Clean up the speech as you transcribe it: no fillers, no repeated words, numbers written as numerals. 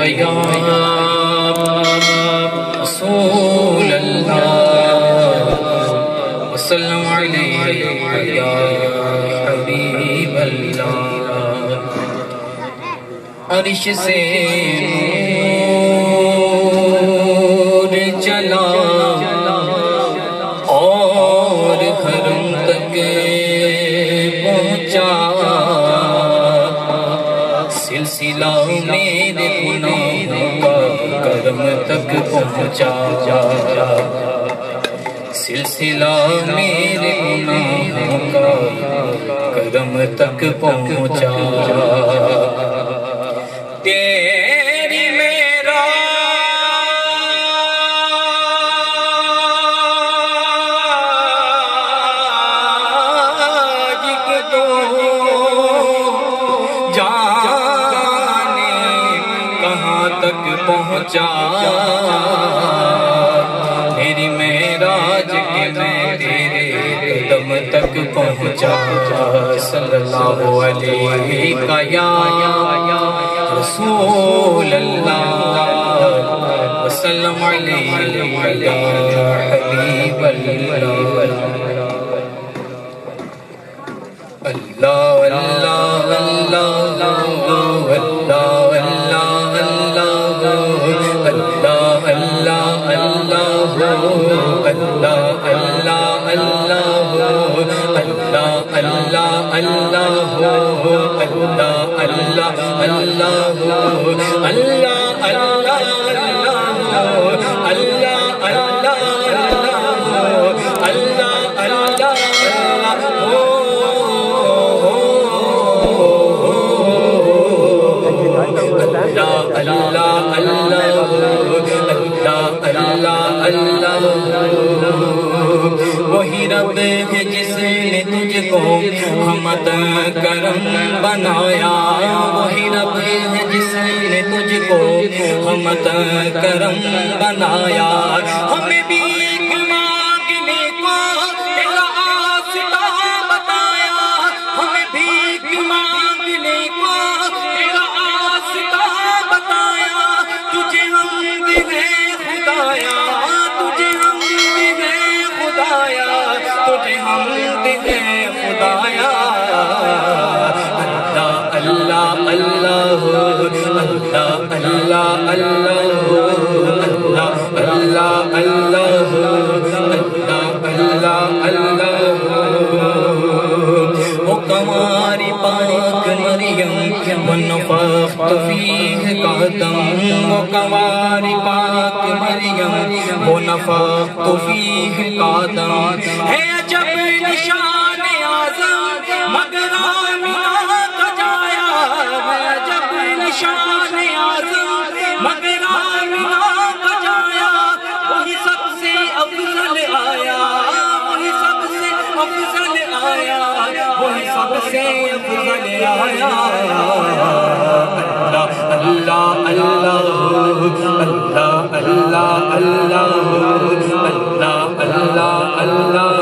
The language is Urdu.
یا رسول اللہ وسلم علیہ یا حبیب اللہ عرش سے نور چلا اور حرم تک پہنچا سلسلہ میرے گناہوں کا کرم تک پہنچا سلسلہ میرے گناہوں کا کرم تک پہنچا تیری میرا تو جانے کہاں تک پہنچا میری معراج کے میں تیرے قدم تک پہنچا صلی اللہ علیہ یا رسول اللہ وسلم علیہ یا حبیب اللہ اللہ اللہ وہی رب ہے جس نے تجھ کو حمد کرم بنایا وہی رب ہے جس نے تجھ کو حمد کرم بنایا ہمیں بھی مانگنے کو تیرا واسطہ بتایا ہمیں بھی مانگنے کو تیرا واسطہ بتایا تجھے حمد ہے خدایا تجھے حمد ہے خدایا تجھے حمد ہے خدایا اللہ اللہ اللہ اللہ اللہ اللہ اللہ وہ قماری پاک مریم ونفخت فیہ قدم وہ قماری پاک مریم ونفخت فیہ قدم ہے عجب نشان اعظم مگر آمینہ کا جایا ہے عجب نشان اعظم مگر آمینہ کا جایا وہی سب سے افضل آیا وہی سب سے افضل آیا وہی سب سے افضل آیا اللہ اللہ اللہ اللہ اللہ اللہ اللہ اللہ